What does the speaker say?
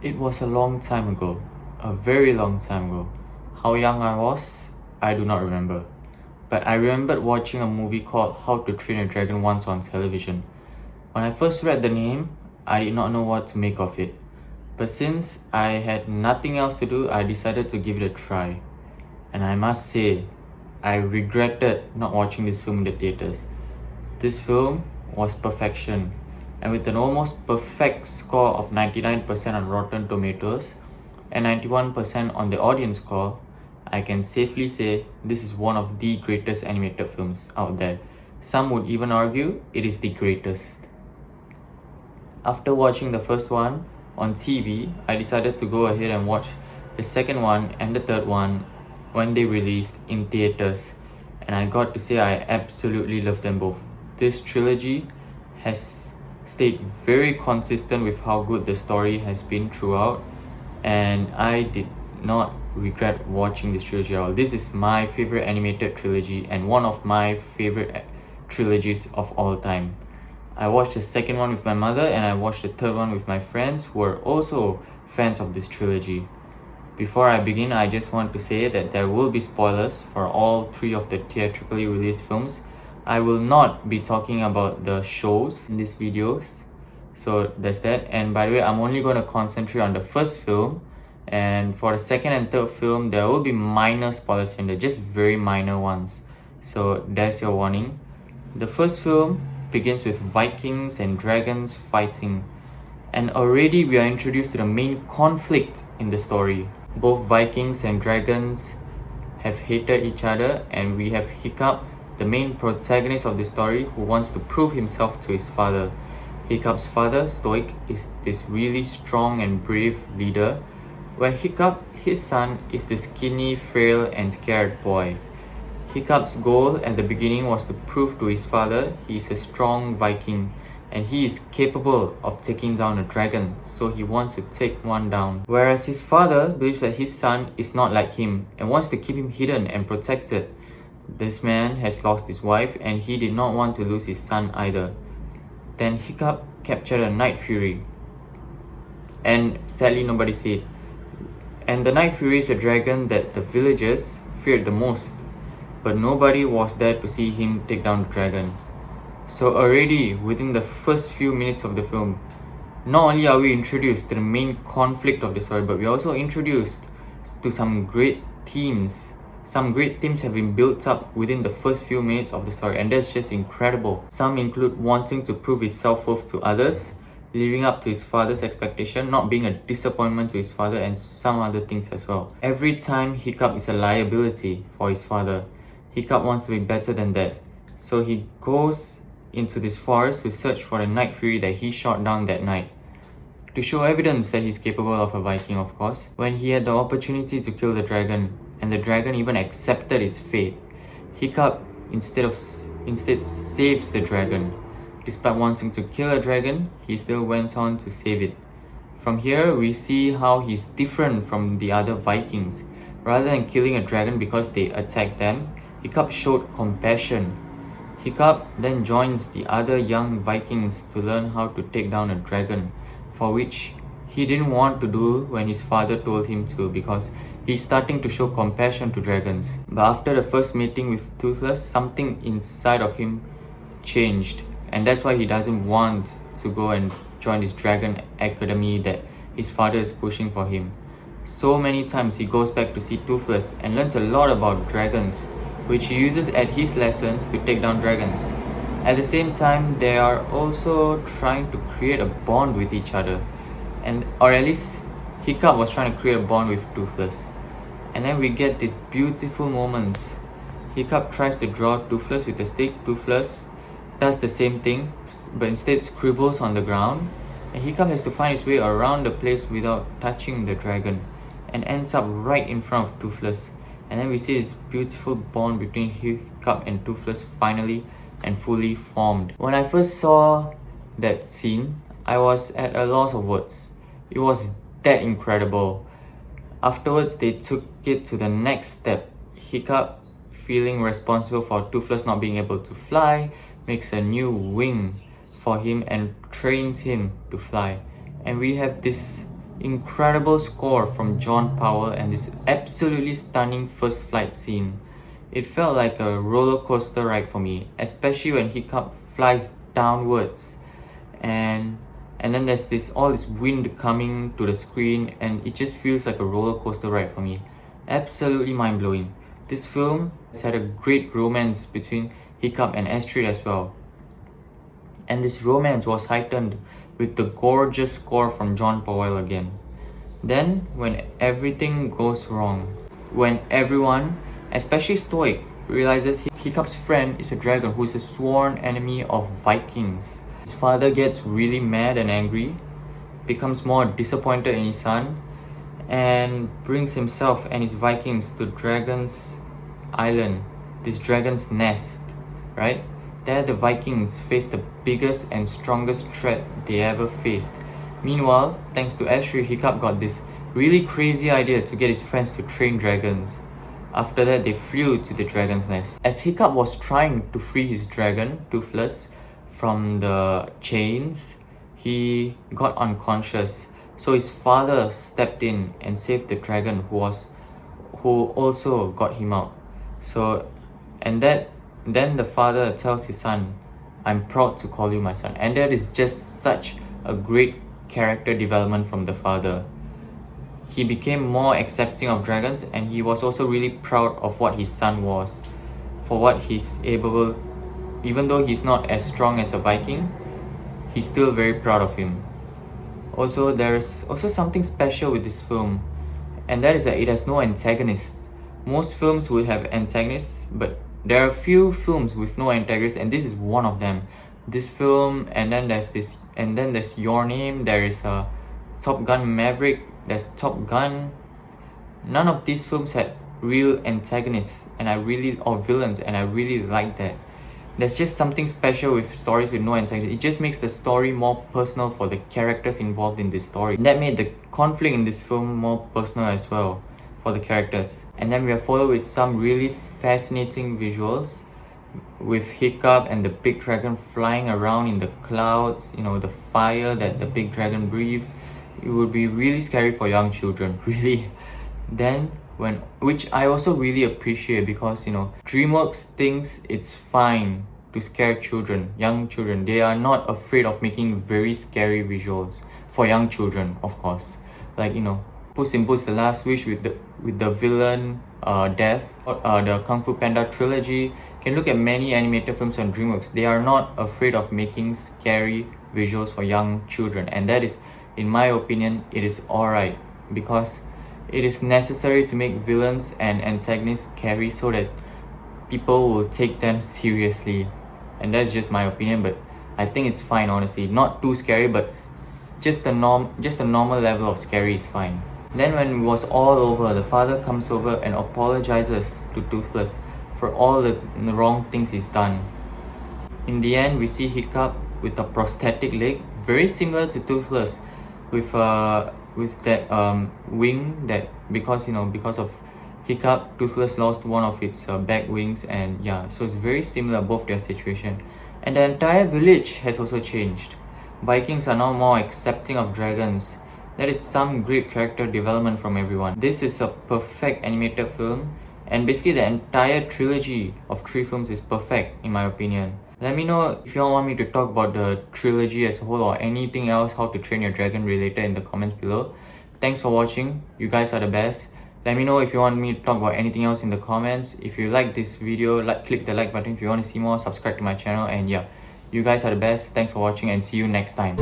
It was a long time ago, a very long time ago. How young I was, I do not remember. But I remembered watching a movie called How to Train a Dragon once on television. When I first read the name, I did not know what to make of it. But since I had nothing else to do, I decided to give it a try. And I must say, I regretted not watching this film in the theaters. This film was perfection, and with an almost perfect score of 99% on Rotten Tomatoes and 91% on the audience score, I can safely say this is one of the greatest animated films out there. Some would even argue it is the greatest. After watching the first one on TV, I decided to go ahead and watch the second one and the third one when they released in theaters, and I got to say I absolutely love them both. This trilogy has stayed very consistent with how good the story has been throughout, and I did not regret watching this trilogy at all. This is my favorite animated trilogy and one of my favorite trilogies of all time. I watched the second one with my mother, and I watched the third one with my friends who are also fans of this trilogy. Before I begin, I just want to say that there will be spoilers for all three of the theatrically released films. I will not be talking about the shows in these videos, so that's that. And by the way, I'm only going to concentrate on the first film, and for the second and third film, there will be minor spoilers in there, just very minor ones. So that's your warning. The first film begins with Vikings and dragons fighting, and already we are introduced to the main conflict in the story. Both Vikings and dragons have hated each other, and we have Hiccup, the main protagonist of the story, who wants to prove himself to his father. Hiccup's father, Stoic, is this really strong and brave leader, where Hiccup, his son, is the skinny, frail and scared boy. Hiccup's goal at the beginning was to prove to his father he is a strong Viking and he is capable of taking down a dragon, so he wants to take one down. Whereas his father believes that his son is not like him and wants to keep him hidden and protected. This man has lost his wife and he did not want to lose his son either. Then Hiccup captured a Night Fury, and sadly nobody saw it. And the Night Fury is a dragon that the villagers feared the most, but nobody was there to see him take down the dragon. So already within the first few minutes of the film, not only are we introduced to the main conflict of the story, but we are also introduced to some great themes. Some great themes have been built up within the first few minutes of the story, and that's just incredible. Some include wanting to prove his self-worth to others, living up to his father's expectation, not being a disappointment to his father, and some other things as well. Every time Hiccup is a liability for his father, Hiccup wants to be better than that. So he goes into this forest to search for the Night Fury that he shot down that night, to show evidence that he's capable of a Viking, of course. When he had the opportunity to kill the dragon, and the dragon even accepted its fate, Hiccup instead saves the dragon. Despite wanting to kill a dragon, he still went on to save it. From here, we see how he's different from the other Vikings. Rather than killing a dragon because they attacked them, Hiccup showed compassion. Hiccup then joins the other young Vikings to learn how to take down a dragon, for which he didn't want to do when his father told him to, because he's starting to show compassion to dragons. But after the first meeting with Toothless, something inside of him changed, and that's why he doesn't want to go and join this dragon academy that his father is pushing for him. So many times he goes back to see Toothless and learns a lot about dragons, which he uses at his lessons to take down dragons. At the same time, they are also trying to create a bond with each other, or at least Hiccup was trying to create a bond with Toothless. And then we get these beautiful moments. Hiccup tries to draw Toothless with a stick. Toothless does the same thing, but instead scribbles on the ground, and Hiccup has to find his way around the place without touching the dragon, and ends up right in front of Toothless. And then we see this beautiful bond between Hiccup and Toothless finally and fully formed. When I first saw that scene, I was at a loss of words. It was that incredible. Afterwards, they took it to the next step. Hiccup, feeling responsible for Toothless not being able to fly, makes a new wing for him and trains him to fly. And we have this incredible score from John Powell, and this absolutely stunning first flight scene. It felt like a roller coaster ride for me, especially when Hiccup flies downwards, and then there's all this wind coming to the screen, and it just feels like a roller coaster ride for me. Absolutely mind blowing. This film has had a great romance between Hiccup and Astrid as well, and this romance was heightened with the gorgeous score from John Powell again. Then, when everything goes wrong, when everyone, especially Stoic, realizes Hiccup's friend is a dragon who is a sworn enemy of Vikings, his father gets really mad and angry, becomes more disappointed in his son, and brings himself and his Vikings to Dragon's Island, this dragon's nest, right? There the Vikings faced the biggest and strongest threat they ever faced. Meanwhile, thanks to Astrid, Hiccup got this really crazy idea to get his friends to train dragons. After that, they flew to the dragon's nest. As Hiccup was trying to free his dragon, Toothless, from the chains, he got unconscious. So his father stepped in and saved the dragon who also got him out. Then the father tells his son, "I'm proud to call you my son." And that is just such a great character development from the father. He became more accepting of dragons, and he was also really proud of what his son was, for what he's able. Even though he's not as strong as a Viking, he's still very proud of him. Also, there's also something special with this film, and that is that it has no antagonist. Most films would have antagonists, but there are a few films with no antagonists, and this is one of them. This film, and then there's Your Name, there is a Top Gun Maverick, there's Top Gun. None of these films had real antagonists or villains, and I really like that. There's just something special with stories with no antagonists. It just makes the story more personal for the characters involved in this story. That made the conflict in this film more personal as well for the characters. And then we are followed with some really fascinating visuals with Hiccup and the big dragon flying around in the clouds, the fire that the big dragon breathes. It would be really scary for young children, really. Then which I also really appreciate, because DreamWorks thinks it's fine to scare children, young children. They are not afraid of making very scary visuals for young children, of course. Like Puss in Boots: The Last Wish with the villain death, the Kung Fu Panda trilogy. You can look at many animated films on DreamWorks. They are not afraid of making scary visuals for young children, and that is, in my opinion, it is alright, because it is necessary to make villains and antagonists scary so that people will take them seriously. And that's just my opinion, but I think it's fine, honestly. Not too scary, but just a normal level of scary is fine. Then when it was all over, the father comes over and apologizes to Toothless for all the wrong things he's done. In the end, we see Hiccup with a prosthetic leg, very similar to Toothless, with that wing that because of Hiccup, Toothless lost one of its back wings, and so it's very similar, both their situation. And the entire village has also changed. Vikings are now more accepting of dragons. That is some great character development from everyone. This is a perfect animated film, and basically the entire trilogy of 3 films is perfect in my opinion. Let me know if you all want me to talk about the trilogy as a whole, or anything else How to Train Your Dragon related, in the comments below. Thanks for watching. You guys are the best. Let me know if you want me to talk about anything else in the comments. If you like this video, click the like button. If you want to see more, subscribe to my channel. And you guys are the best. Thanks for watching, and see you next time.